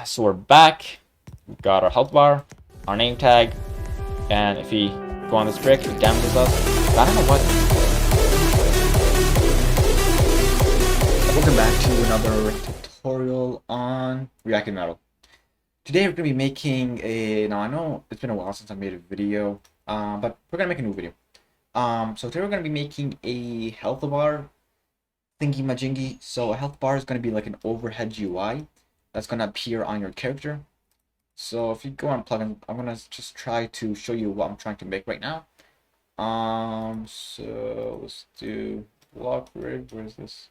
So we're back. We've got our health bar, our name tag, and if we go on this brick, it damages us. But I don't know what. Welcome back to another tutorial on Reactive Metal. Today we're going to be making a. Now I know it's been a while since I made a video, but we're going to make a new video. So today we're going to be making a health bar thingy majingy. So a health bar is going to be like an overhead GUI that's going to appear on your character. So if you go on plugin, I'm gonna just try to show you what I'm trying to make right now. So let's do block rig. Where is this?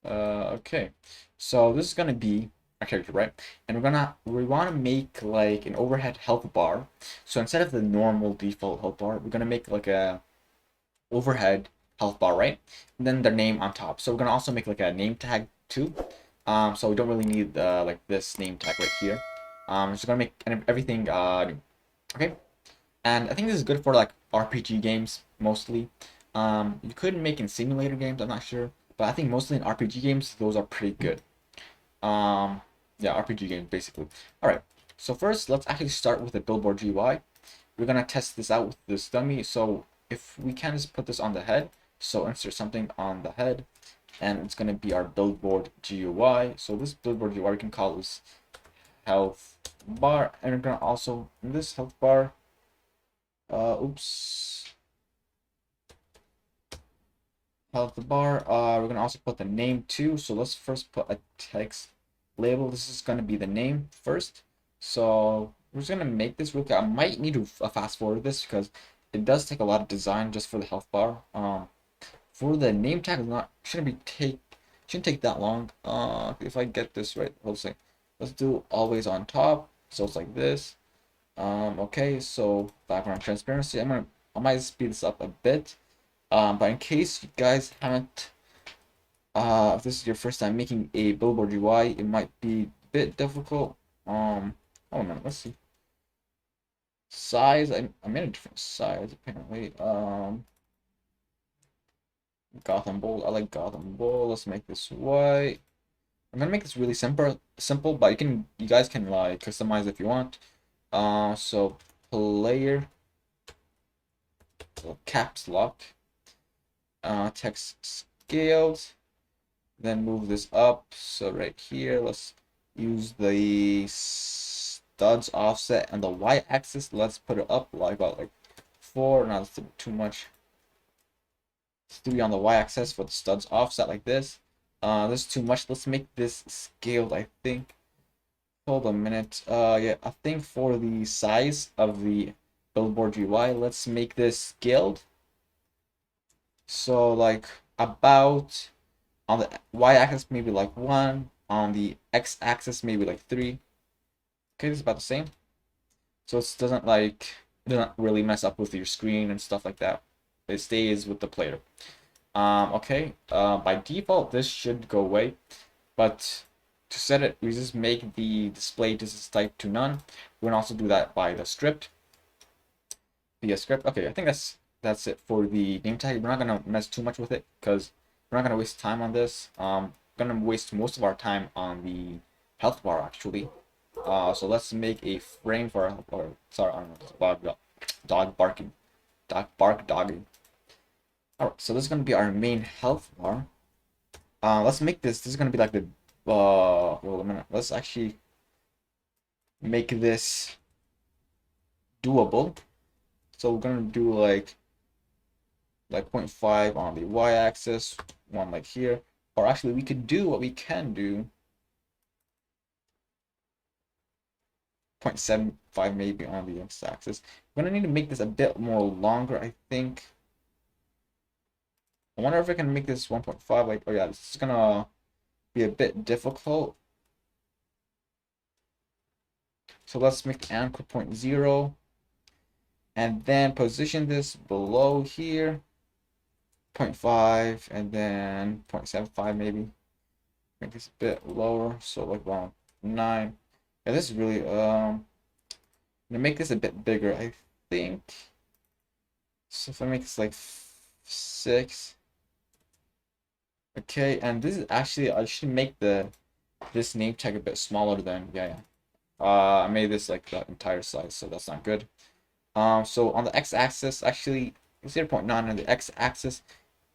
Okay. So this is gonna be our character, right? And we want to make like an overhead health bar. So instead of the normal default health bar, we're gonna make like a overhead health bar, right? And then their name on top. So we're gonna also make like a name tag too. So we don't really need like this name tag right here. Just gonna make everything new. Okay, and I think this is good for like RPG games mostly. You could make in simulator games, I'm not sure, but I think mostly in RPG games those are pretty good. Yeah, RPG games basically. All right, so first let's actually start with the billboard GUI. We're gonna test this out with this dummy. So if we can just put this on the head, so insert something on the head, and it's gonna be our billboard GUI. So this billboard GUI we can call this health bar, and we're gonna also in this health bar health bar, we're gonna also put the name too. So let's first put a text label. This is gonna be the name first. So we're just gonna make this real quick. I might need to fast forward this because it does take a lot of design just for the health bar. For the name tag, shouldn't take that long. If I get this right, let's do always on top. So it's like this. Okay, so background transparency. I might speed this up a bit. But in case you guys haven't, if this is your first time making a billboard UI, it might be a bit difficult. Hold on a minute, let's see. Size, I made a different size apparently. Gotham Bold. I like Gotham Bold. Let's make this white. I'm gonna make this really simple, but you guys can like customize if you want. So player, caps lock, text scaled, then move this up. So right here, let's use the studs offset and the y-axis. Let's put it up like about like 4. Not too much. 3 on the y-axis for the studs offset like this. This is too much. Let's make this scaled, I think. Hold a minute. Yeah, I think for the size of the billboard UI, let's make this scaled. So like about on the y-axis maybe like 1, on the x-axis maybe like 3. Okay, this is about the same. So it doesn't really mess up with your screen and stuff like that. It stays with the player. Okay, by default this should go away, but to set it, we just make the display distance type to none. We can also do that by the script. Via script. Okay, I think that's it for the name tag. We're not gonna mess too much with it because we're not gonna waste time on this. Gonna waste most of our time on the health bar actually. So let's make a frame for our health bar. Sorry, I don't know. Dog barking. Dogging. Alright, so this is gonna be our main health bar. Let's make this. This is gonna be like the well, a minute. Let's actually make this doable. So we're gonna do like 0.5 on the y-axis, 1 like here, or actually we could do what we can do. 0.75 maybe on the x-axis. We're gonna need to make this a bit more longer, I think. I wonder if I can make this 1.5. Like, oh yeah, this is gonna be a bit difficult. So let's make anchor 0.0 and then position this below here 0.5 and then 0.75 maybe. Make this a bit lower, so like around 9. Yeah, this is really gonna make this a bit bigger, I think. So if I make this like 6. Okay, and this is actually, I should make the this name tag a bit smaller than, yeah. I made this like the entire size, so that's not good. So on the x-axis, actually 0.9 on the x-axis,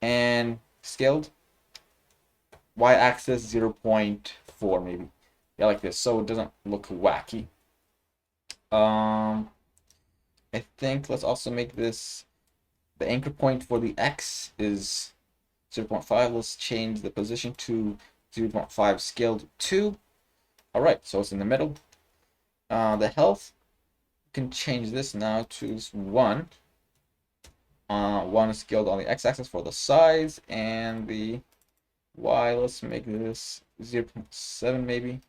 and scaled y-axis 0.4 maybe. Yeah, like this, so it doesn't look wacky. I think let's also make this, the anchor point for the x is 0.5. Let's change the position to 0.5 scaled 2. All right, so it's in the middle. The health, you can change this now to 1. 1 is scaled on the x-axis for the size, and the y, let's make this 0.7 maybe.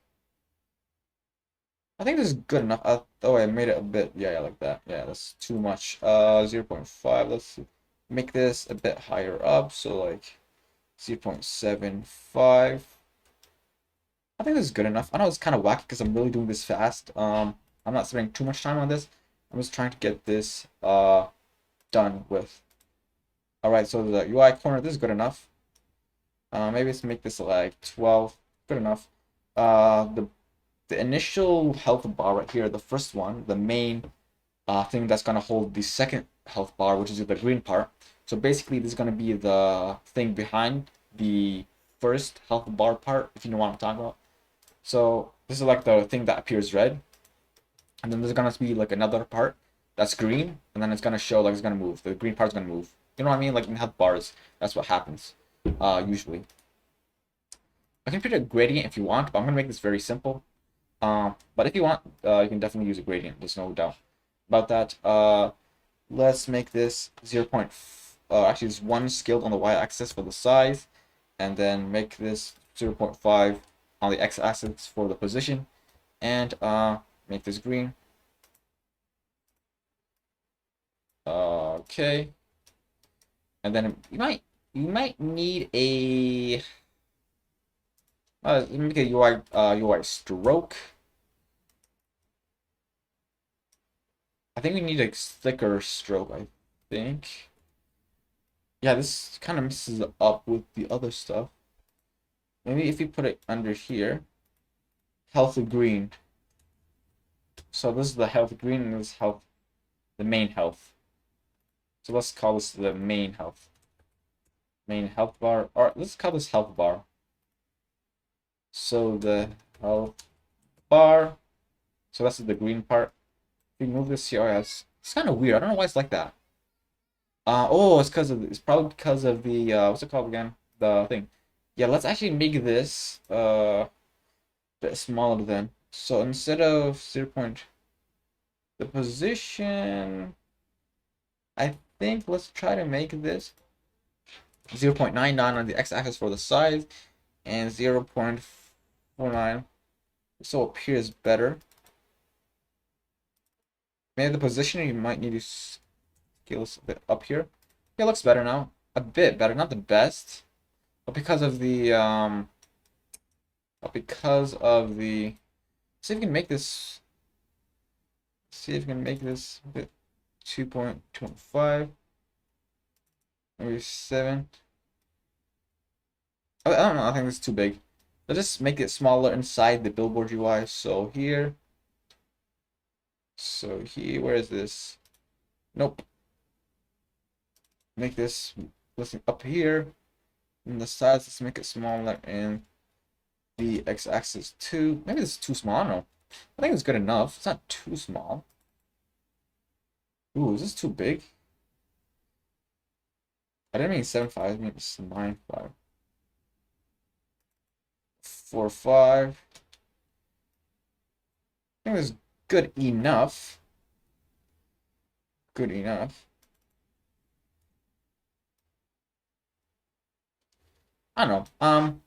I think this is good enough. Oh, I made it a bit, yeah, like that. Yeah, that's too much. 0.5, let's make this a bit higher up, so like 0.75. I think this is good enough. I know it's kind of wacky because I'm really doing this fast. I'm not spending too much time on this. I'm just trying to get this done with. All right, so the UI corner, this is good enough. Maybe let's make this like 12. Good enough. The initial health bar right here, the first one, the main thing that's gonna hold the second health bar, which is the green part. So basically, this is gonna be the thing behind the first health bar part, if you know what I'm talking about. So this is like the thing that appears red, and then there's gonna be like another part that's green, and then it's gonna show like it's gonna move. The green part's gonna move. You know what I mean? Like in health bars, that's what happens usually. I can put a gradient if you want, but I'm gonna make this very simple. But if you want, you can definitely use a gradient. There's no doubt about that. Let's make this 0. Actually, it's 1 scaled on the y-axis for the size, and then make this 0.5 on the x-axis for the position, and make this green. Okay, and then you might need a let me make a UI stroke. I think we need a thicker stroke, I think. Yeah, this kind of messes up with the other stuff. Maybe if you put it under here, healthy green. So this is the health green, and this is health, the main health. So let's call this the main health. Main health bar, or let's call this health bar. So the health bar. So that's the green part. If we move this here, it's kind of weird. I don't know why it's like that. Oh, it's probably because of the what's it called again? The thing. Yeah, let's actually make this a bit smaller then. So instead of 0. The position, I think let's try to make this 0.99 on the x-axis for the size, and 0.49 so it appears better. Maybe the position you might need to scale this a bit up here. Yeah, it looks better now. A bit better, not the best. But because of the see if we can make this a bit 2.25, maybe 7. I don't know, I think this is too big. Let's just make it smaller inside the billboard UI. So here, where is this? Nope. Make this, listen, up here. And the size, let's make it smaller, and the x-axis too. Maybe this is too small. I don't know. I think it's good enough. It's not too small. Ooh, is this too big? I didn't mean 7.5. I mean 9.5. 4.5. I think it's good enough. Good enough. I don't know.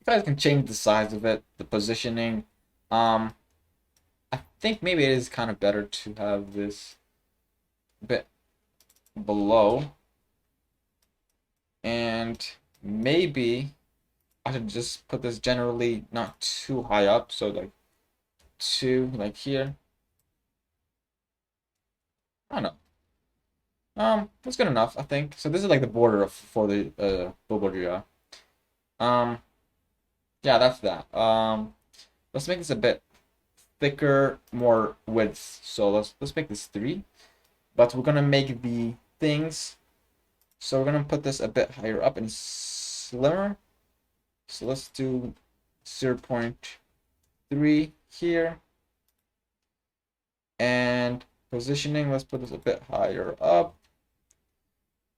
You guys can change the size of it, the positioning. I think maybe it is kind of better to have this a bit below, and maybe I should just put this generally not too high up, so like 2, like here. I don't know. That's good enough, I think. So this is like the border for the billboard, yeah. Um, Yeah, that's that. Let's make this a bit thicker, more width. So let's make this 3. But we're gonna make the things. So we're gonna put this a bit higher up and slimmer. So let's do 0.3 here. And positioning, let's put this a bit higher up.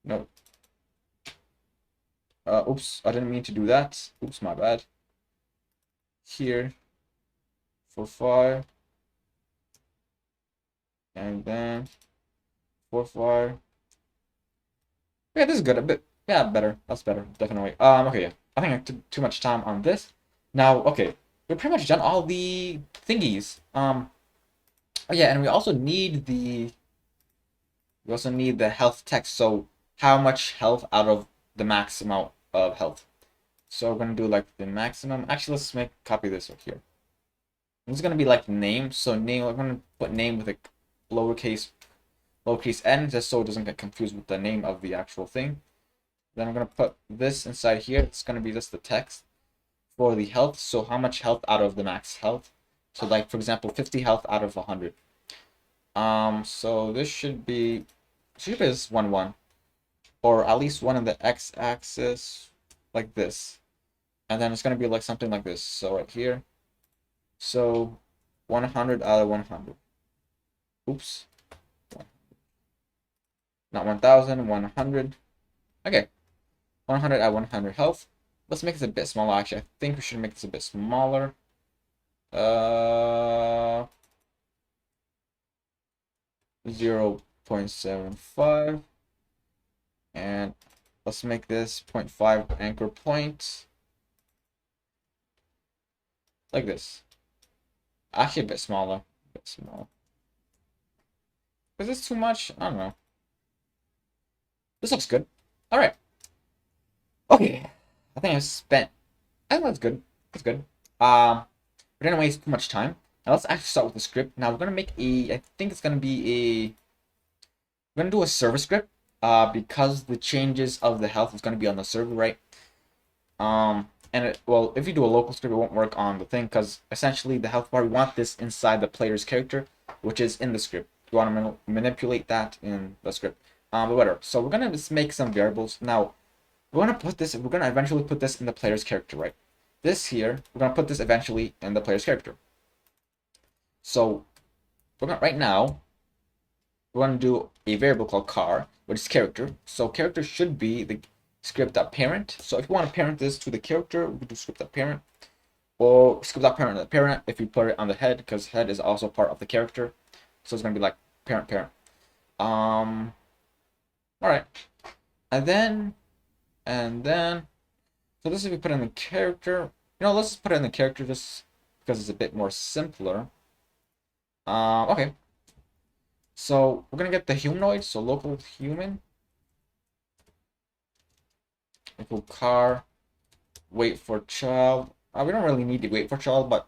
No. Oops, I didn't mean to do that. Oops, my bad. Here for 5. And then 4, 5. Yeah, this is good. A bit, yeah, better. That's better, definitely. Okay, yeah. I think I took too much time on this. Now, okay, we've pretty much done all the thingies. Oh, yeah, and we also need the health text. So how much health out of the max amount of health. So we're gonna do like the maximum. Actually, let's copy this right here. This is gonna be like name. So name, we're gonna put name with a lowercase n, just so it doesn't get confused with the name of the actual thing. Then I'm gonna put this inside here. It's gonna be just the text for the health. So how much health out of the max health? So like for example, 50 health out of 100. So this should be just 1, 1, or at least one on the x-axis, like this, and then it's gonna be like something like this. So right here, so 100 out of 100. Oops, not 1,000, 100. Okay, 100 at 100 health. Let's make this a bit smaller. Actually, I think we should make this a bit smaller. 0.75, and let's make this 0.5 anchor point, like this. Actually, a bit smaller. Is this too much? I don't know. This looks good. All right. Okay. I think I think that's good. That's good. We didn't waste too much time. Now let's actually start with the script. Now we're gonna make I think it's gonna be we're gonna do a server script. Because the changes of the health is gonna be on the server, right? And well, if you do a local script, it won't work on the thing, because essentially the health bar, we want this inside the player's character, which is in the script. You want to manipulate that in the script. But whatever. So we're gonna just make some variables. Now we're gonna eventually put this in the player's character, right? This here, we're gonna put this eventually in the player's character. So right now we're gonna do a variable called car, which is character. So character should be the script.parent. So if you want to parent this to the character, we can do script.parent, or script.parent to the parent if you put it on the head, because head is also part of the character. So it's gonna be like parent. All right, and then so this is we put in the character. Let's just put it in the character just because it's a bit more simpler. Okay. So we're gonna get the humanoid. So local human equal car wait for child. We don't really need to wait for child, but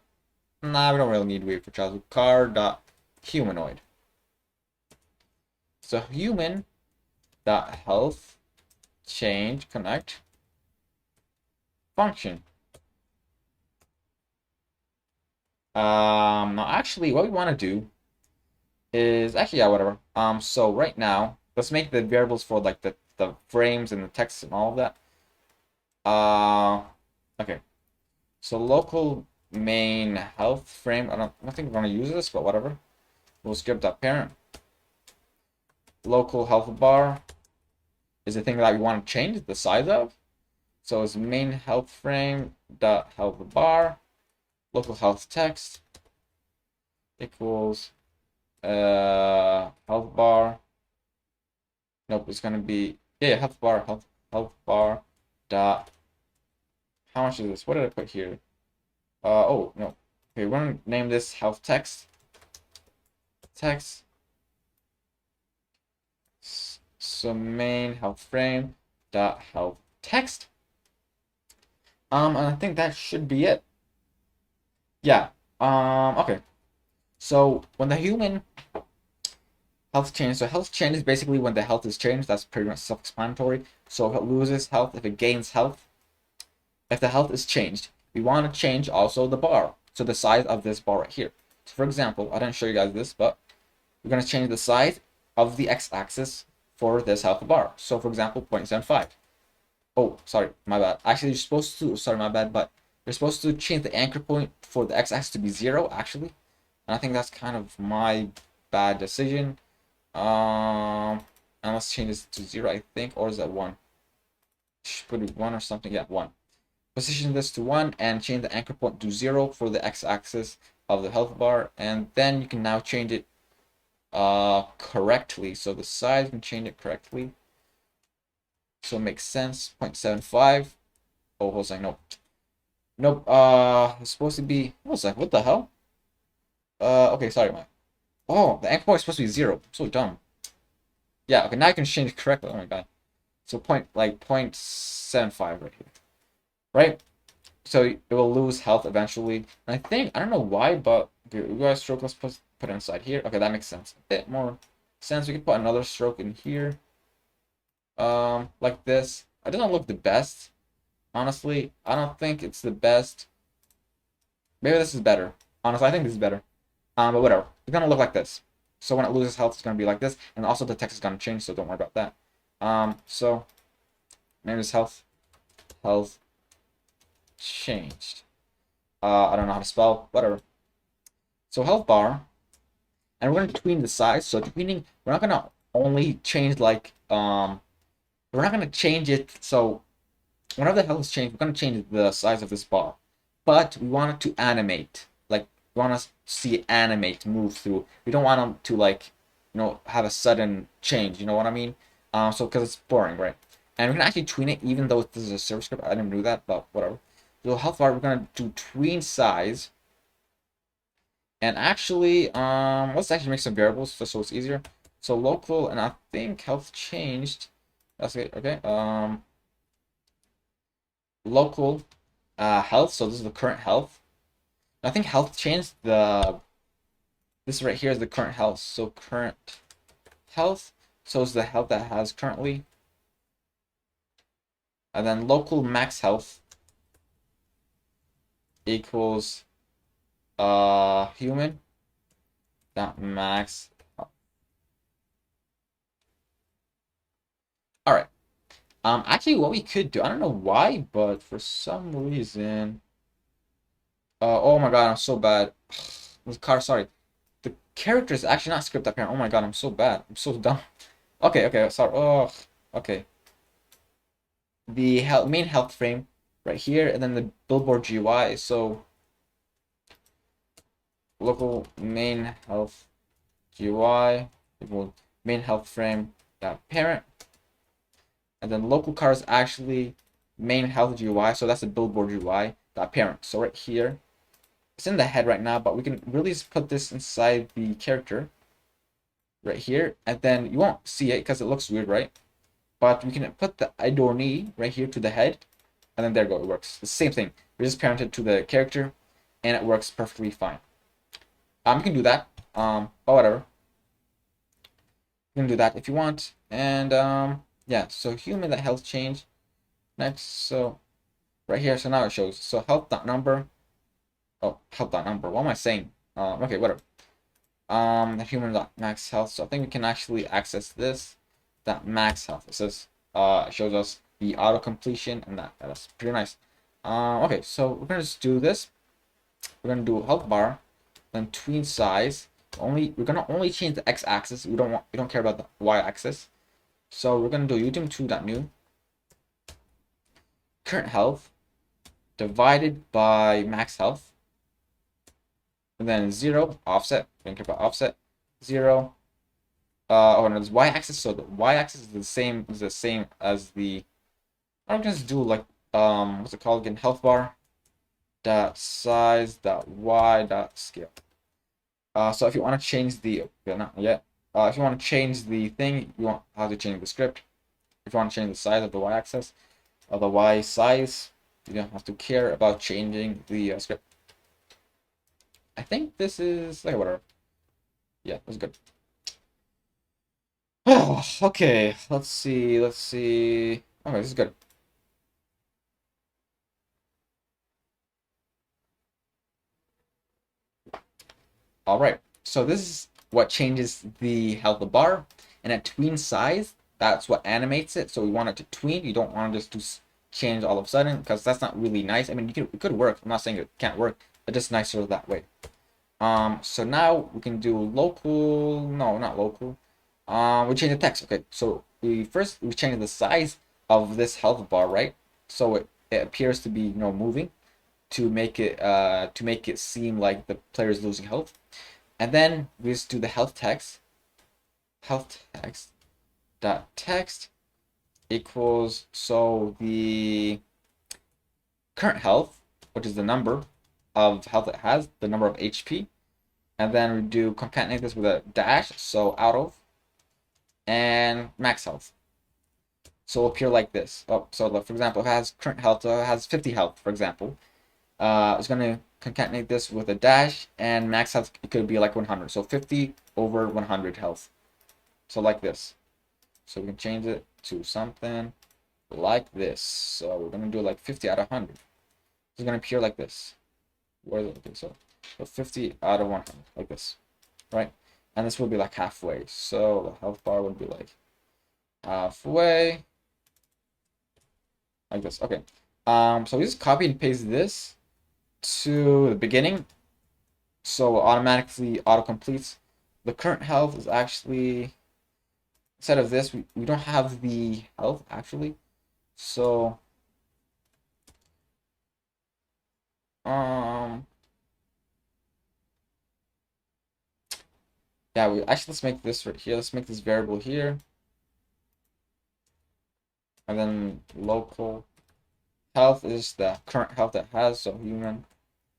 nah, we don't really need to wait for child. Car dot humanoid. So human dot health change connect function. Now actually what we want to do is actually, yeah, whatever. So right now let's make the variables for like the frames and the text and all of that. Okay. So local main health frame. I don't think we're gonna use this, but whatever. We'll skip that parent. Local health bar is the thing that we want to change the size of. So it's main health frame dot health bar. Local health text equals health bar. Nope, it's gonna be health bar dot. How much is this? What did I put here? Oh no. Okay, we're gonna name this health text. So main health frame dot health text. And I think that should be it. Yeah. Okay. So when the human health change, so health change is basically when the health is changed. That's pretty much self-explanatory. So if it loses health, if it gains health, if the health is changed, we want to change also the bar, so the size of this bar right here. So for example, I didn't show you guys this, but we're going to change the size of the x-axis for this health bar. So for example, 0.75. Oh, sorry, my bad. Actually, you're supposed to, sorry, my bad, but you're supposed to change the anchor point for the x-axis to be 0, actually. And I think that's kind of my bad decision. And let's change this to 0, I think, or is that 1? Should put it 1 or something, yeah, 1. Position this to 1 and change the anchor point to 0 for the x-axis of the health bar, and then you can now change it correctly. So the size, you can change it correctly. So it makes sense. 0.75. Oh, hold on, nope. Nope, it's supposed to be, what was that? What the hell? Okay, sorry, man. Oh, the anchor point is supposed to be 0. I'm so dumb. Yeah, okay, now I can change it correctly. Oh my god. So 0.75 right here. Right? So it will lose health eventually. And I think, I don't know why, but the UI stroke, let's put it inside here. Okay, that makes sense. A bit more sense. We can put another stroke in here. Like this. It doesn't look the best. Honestly, I don't think it's the best. Maybe this is better. Honestly, I think this is better. But whatever. It's gonna look like this. So when it loses health, it's gonna be like this. And also the text is gonna change, so don't worry about that. So name is health. Health changed. I don't know how to spell, whatever. So health bar, and we're gonna tween the size. So tweening, we're not gonna only change like we're not gonna change it. So whenever the health is changed, we're gonna change the size of this bar, but we want it to animate. Like we want to see it animate, move through. We don't want them to like, have a sudden change. You know what I mean? So because it's boring, right? And we can actually tween it, even though this is a server script. I didn't do that, but whatever. So health bar, we're gonna do tween size. And actually, let's actually make some variables just so it's easier. So local, and I think health changed. That's it. Okay. Local, health. So this is the current health. I think health changed. This right here is the current health. So current health. So it's the health that has currently. And then local max health equals human dot max. All right. Actually, what we could do, I don't know why, but for some reason, oh my god, I'm so bad. With car, sorry, the character is actually not script apparent. Oh my god, I'm so bad. I'm so dumb. Okay, okay, sorry. Oh, okay. The main health frame right here, and then the billboard GUI. So local main health GUI equal main health frame dot parent, and then local car is actually main health GUI. So that's the billboard GUI dot parent. So right here, it's in the head right now, but we can really just put this inside the character right here, and then you won't see it because it looks weird, right? But we can put the idorni right here to the head, and then there you go, it works. It's the same thing. We just parented to the character, and it works perfectly fine. You can do that, but whatever. You can do that if you want, and yeah. So human that health change. Next, so right here, so now it shows. So health dot number. Oh, health dot number. What am I saying? Okay, whatever. The human dot max health. So I think we can actually access this. That max health. It says it shows us the auto completion, and that's pretty nice. Okay, so we're gonna just do this. We're gonna do health bar, then tween size. We're gonna only change the x-axis. We don't care about the y-axis. So we're gonna do udem2.new current health divided by max health, and then 0 offset. We don't care about offset. 0. Oh no, there's y-axis. So the y-axis is the same as the. I'm just do like what's it called again? Health bar dot size dot y dot scale. So if you want to change the not yet. If you want to change the thing, you want how to change the script. If you want to change the size of the y-axis, of the y size, you don't have to care about changing the script. I think this is like whatever. Yeah, that's good. Oh, okay. Let's see. Okay, this is good. All right, so this is what changes the health bar, and at tween size, that's what animates it. So we want it to tween. You don't want it just to change all of a sudden, because that's not really nice. I mean, it could work. I'm not saying it can't work, but just nicer that way. So now we can do local. No, not local. We change the text. Okay, so we change the size of this health bar, right? So it appears to be moving to make it seem like the player is losing health. And then we just do the health text dot text equals, so the current health, which is the number of health it has, the number of HP, and then we do concatenate this with a dash, so out of, and max health. So it'll appear like this. Oh, so for example, if it has current health, it has 50 health, for example. It's going to concatenate this with a dash, and max health, it could be like 100. So 50 over 100 health. So like this. So we can change it to something like this. So we're going to do like 50 out of 100. It's going to appear like this. Where is it? Okay, so 50 out of 100, like this, right? And this will be like halfway. So the health bar would be like halfway, like this. Okay. So we just copy and paste this to the beginning, so automatically auto completes. The current health is actually, instead of this, we don't have the health actually. So yeah, let's make this right here. Let's make this variable here, and then local health is the current health it has. So human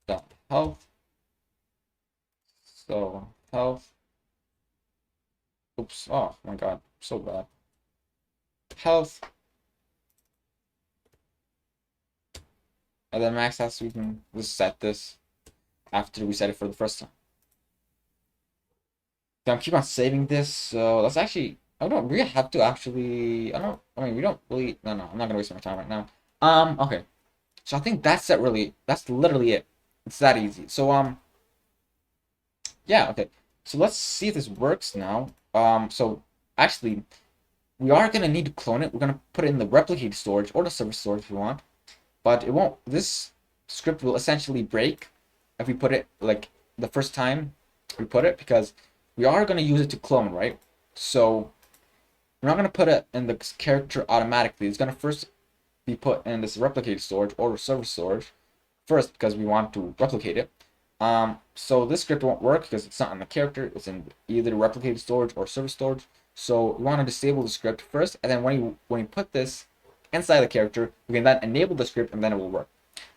dot health. So health. Oops. Oh my God, so bad. Health. And then max health, so we can just set this after we set it for the first time. I'm keep on saving this, so that's actually, I don't really have to actually, I mean, we don't really, no, I'm not gonna waste my time right now. Okay. So I think that's literally it. It's that easy. So, yeah, okay. So let's see if this works now. So actually, we are gonna need to clone it. We're gonna put it in the replicated storage or the server storage if we want, but it won't, this script will essentially break if we put it like the first time we put it, because we are going to use it to clone, right? So we're not going to put it in the character automatically. It's going to first be put in this replicated storage or server storage first, because we want to replicate it. So this script won't work because it's not in the character. It's in either replicated storage or server storage. So we want to disable the script first, and then when you put this inside the character, we can then enable the script, and then it will work.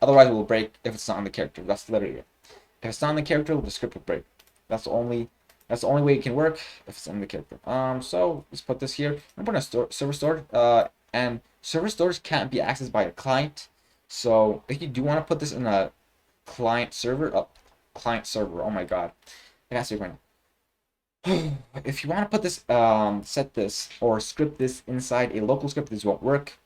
Otherwise, it will break if it's not on the character. That's literally it. If it's not on the character, the script will break. That's the only way it can work if it's in the character. So let's put this here. I'm gonna put a server storage. And server storage can't be accessed by a client. So if you do want to put this in a client server, oh my God, I gotta say right now. If you want to put this, set this or script this inside a local script, this won't work.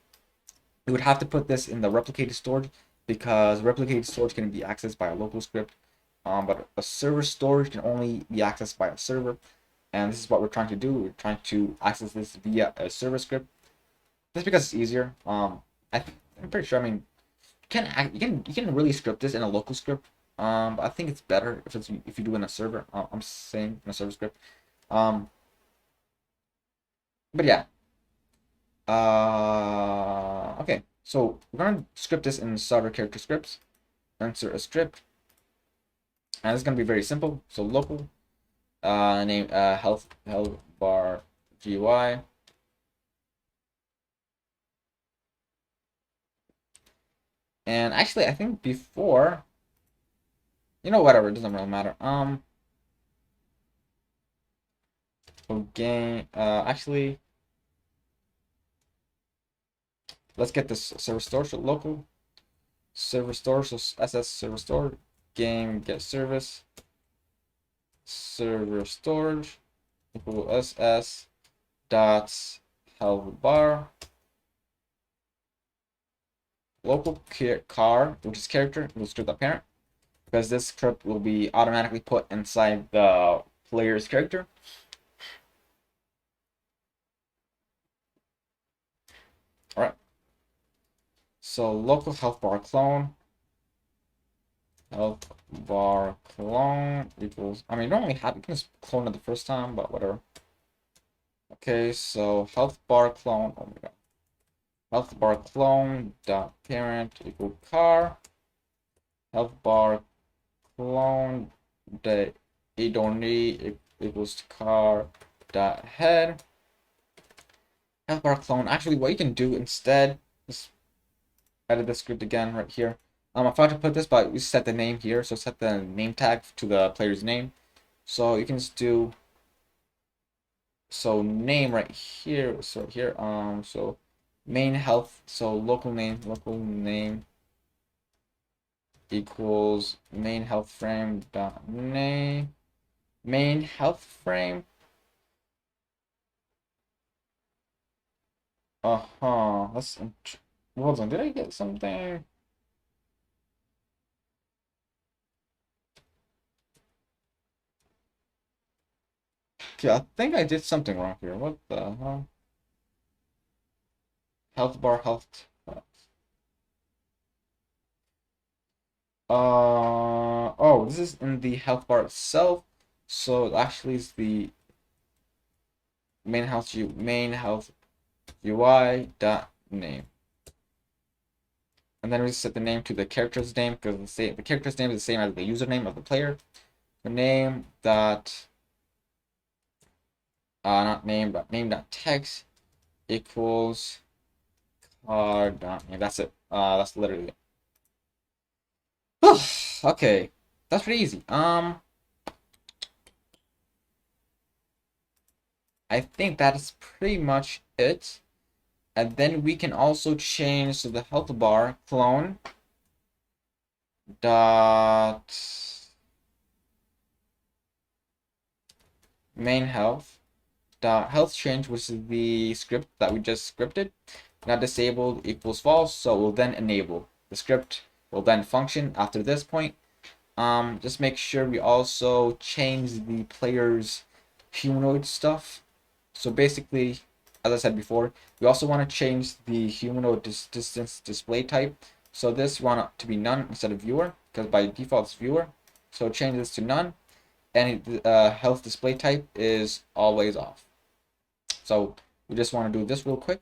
You would have to put this in the replicated storage, because replicated storage can be accessed by a local script. But a server storage can only be accessed by a server, and this is what we're trying to do. We're trying to access this via a server script, just because it's easier. I'm pretty sure. I mean, you can really script this in a local script. But I think it's better if you do it in a server. I'm saying in a server script. But yeah. Okay. So we're gonna script this in starter character scripts. Insert a script. And it's gonna be very simple. So local name health bar GUI. And actually, I think before, whatever, it doesn't really matter. Okay. Actually, let's get this server storage. So local server storage. So SS server storage. Game get service server storage equal ss dot health bar local car, which is character, we'll strip that parent, because this script will be automatically put inside the player's character. All right. So local health bar clone. Health bar clone equals. I mean, you don't really have. You can just clone it the first time, but whatever. Okay, so health bar clone. Oh my god. Health bar clone dot parent equal car. Health bar clone the idoni equals to car dot head. Health bar clone. Actually, what you can do instead is edit the script again right here. I forgot to put this, but we set the name here. So set the name tag to the player's name. So you can just do name right here. So here so main health. So local name equals main health frame dot name main health frame. Let's hold on. Did I get something? Yeah, I think I did something wrong here. What the hell? Health bar health. Oh, this is in the health bar itself. So it actually is the main health UI dot name. And then we set the name to the character's name because the character's name is the same as the username of the player. The name dot not name but name dot text equals card dot name. That's it. That's literally it. Okay, that's pretty easy. I think that is pretty much it. And then we can also change to the health bar clone dot main health dot health change, which is the script that we just scripted. Not disabled equals false, so we'll then enable. The script will then function after this point. Just make sure we also change the player's humanoid stuff. So basically, as I said before, we also want to change the humanoid distance display type. So this we want it to be none instead of viewer, because by default it's viewer. So change this to none, and health display type is always off. So we just want to do this real quick.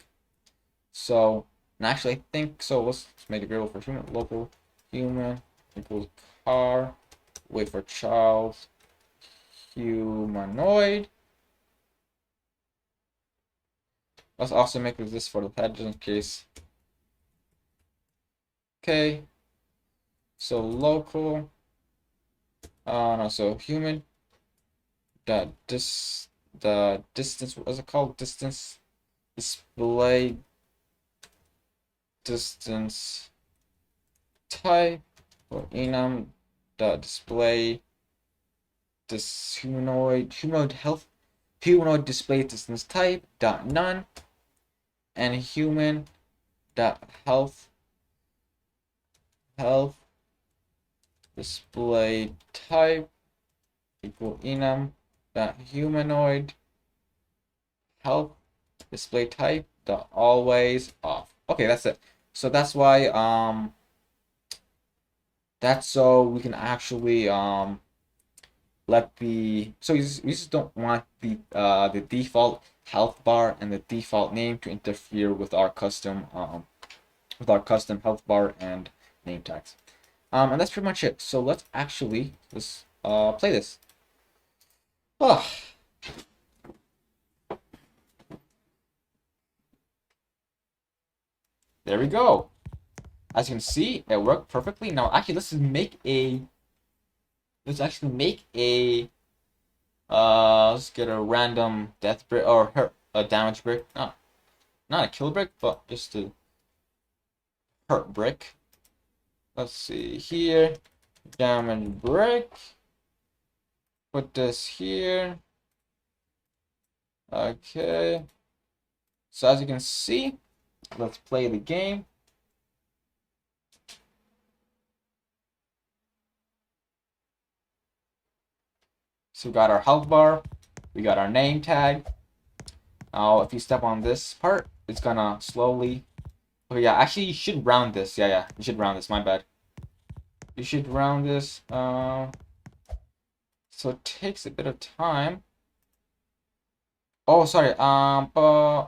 So, and actually I think, so let's make a variable for human, local human equals car, wait for child, humanoid. Let's also make this for the head just in case. Okay. So local, no, so human, the distance, what is it called? Distance display distance type or enum the display this humanoid display distance type dot none and human dot health display type equal enum dot humanoid health display type dot always off. Okay, that's it. So that's why that's so we can actually let the we just don't want the default health bar and the default name to interfere with our custom health bar and name tags. And that's pretty much it. So let's play this. Oh. There we go. As you can see, it worked perfectly. Now actually let's actually make a let's get a random death brick or a damage brick. No, not a kill brick, but just a hurt brick. Let's see here. Damage brick. Put this here. Okay. So as you can see, let's play the game. So we got our health bar, we got our name tag. Now if you step on this part, it's gonna slowly. Oh yeah, actually you should round this. Yeah, you should round this. My bad. You should round this. So it takes a bit of time. Oh, sorry. But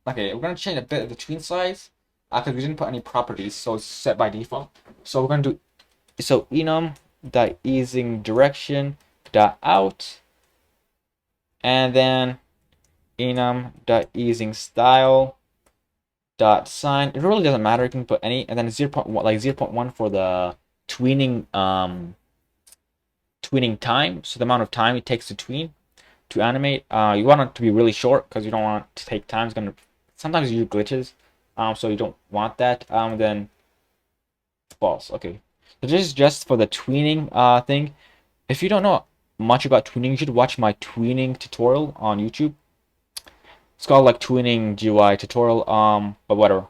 okay, we're gonna change a bit of the tween size. Because we didn't put any properties, so it's set by default. So we're gonna do enum dot easing direction dot out, and then enum dot easing style dot sign. It really doesn't matter. You can put any, and then 0.1, like 0.1 for the tweening tweening time. So the amount of time it takes to tween, to animate. You want it to be really short because you don't want it to take time. It's gonna sometimes use glitches. So you don't want that. Then false. Okay. So this is just for the tweening thing. If you don't know much about tweening, you should watch my tweening tutorial on YouTube. It's called like Tweening GUI tutorial. But whatever.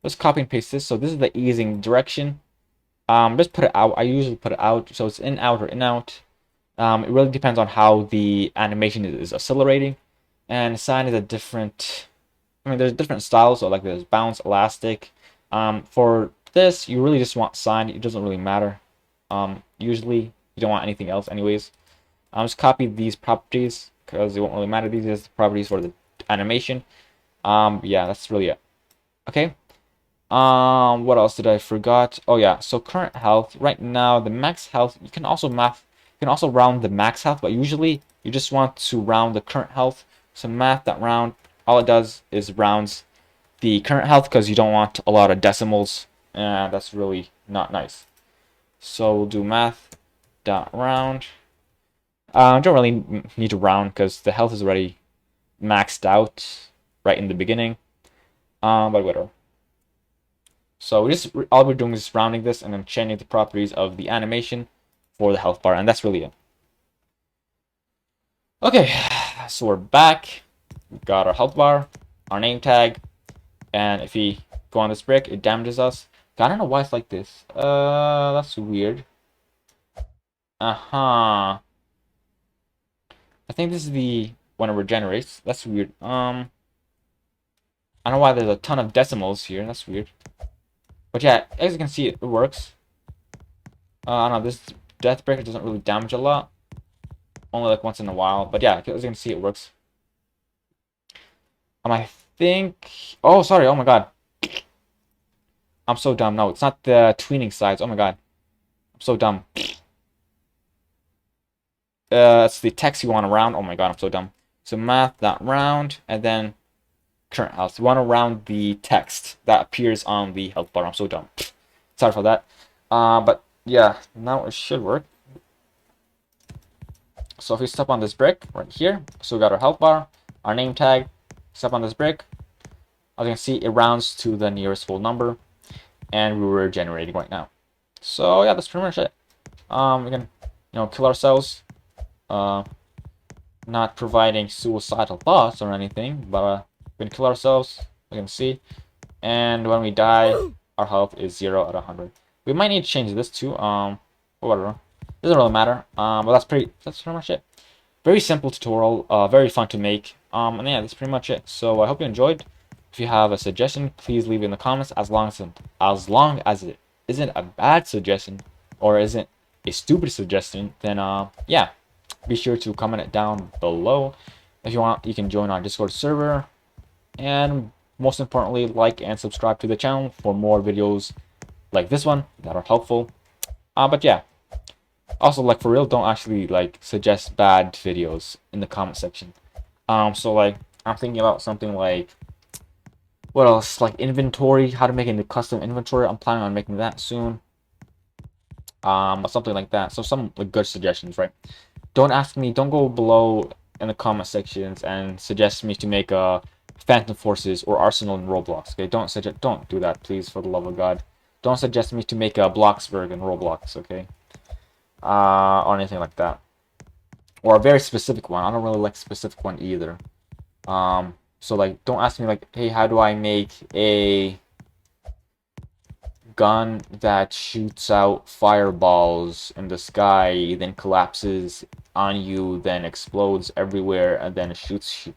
Let's copy and paste this. So this is the easing direction. Just put it out. I usually put it out, so it's in, out, or in, out. It really depends on how the animation is accelerating, and sign is a different. I mean, there's different styles. So like there's bounce, elastic. For this, you really just want sign. It doesn't really matter. Usually you don't want anything else, anyways. Just copy these properties because it won't really matter. These are the properties for the animation. Yeah, that's really it. Okay. What else did I forgot? Oh yeah, so current health. Right now, the max health, you can also round the max health, but usually you just want to round the current health. So math that round, all it does is rounds the current health because you don't want a lot of decimals, and that's really not nice. So we'll do math dot round. Don't really need to round because the health is already maxed out right in the beginning. But whatever. So all we're doing is rounding this and then changing the properties of the animation for the health bar, and that's really it. Okay, so we're back. We've got our health bar, our name tag, and if we go on this brick, it damages us. I don't know why it's like this. That's weird. I think this is the when it regenerates. That's weird. I don't know why there's a ton of decimals here. That's weird. But yeah, as you can see, it works. I don't know, this death breaker doesn't really damage a lot. Only like once in a while. But yeah, as you can see, it works. I think... Oh, sorry. Oh my god. I'm so dumb. No, it's not the tweening size. Oh my god. I'm so dumb. It's the text you want to round. Oh my god, I'm so dumb. So math.round, and then current health. You want to round the text that appears on the health bar. I'm so dumb. Sorry for that. But yeah, now it should work. So if we step on this brick right here, so we got our health bar, our name tag, step on this brick. As you can see, it rounds to the nearest whole number, and we were generating right now. So yeah, that's pretty much it. We can, kill ourselves. Not providing suicidal thoughts or anything, but we can kill ourselves. You can see, and when we die, our health is 0 out of 100. We might need to change this too. Whatever. Doesn't really matter. But that's pretty much it. Very simple tutorial. Very fun to make. And yeah, that's pretty much it. So I hope you enjoyed. If you have a suggestion, please leave it in the comments. As long as it isn't a bad suggestion or isn't a stupid suggestion, then yeah, be sure to comment it down below. If you want, you can join our Discord server. And most importantly, like and subscribe to the channel for more videos like this one that are helpful. But yeah, also, like, for real, don't actually like suggest bad videos in the comment section. So like I'm thinking about something like, what else, like inventory, how to make a custom inventory. I'm planning on making that soon. Something like that. So some like good suggestions, right? Don't go below in the comment sections and suggest me to make a Phantom Forces or Arsenal in Roblox. Okay, don't do that, please, for the love of God. Don't suggest me to make a Bloxburg in Roblox, okay? Or anything like that. Or a very specific one. I don't really like specific one either. So like, don't ask me like, hey, how do I make a gun that shoots out fireballs in the sky, then collapses on you, then explodes everywhere, and then shoots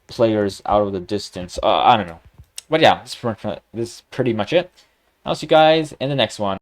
players out of the distance. I don't know. But yeah, this is pretty much it. I'll see you guys in the next one.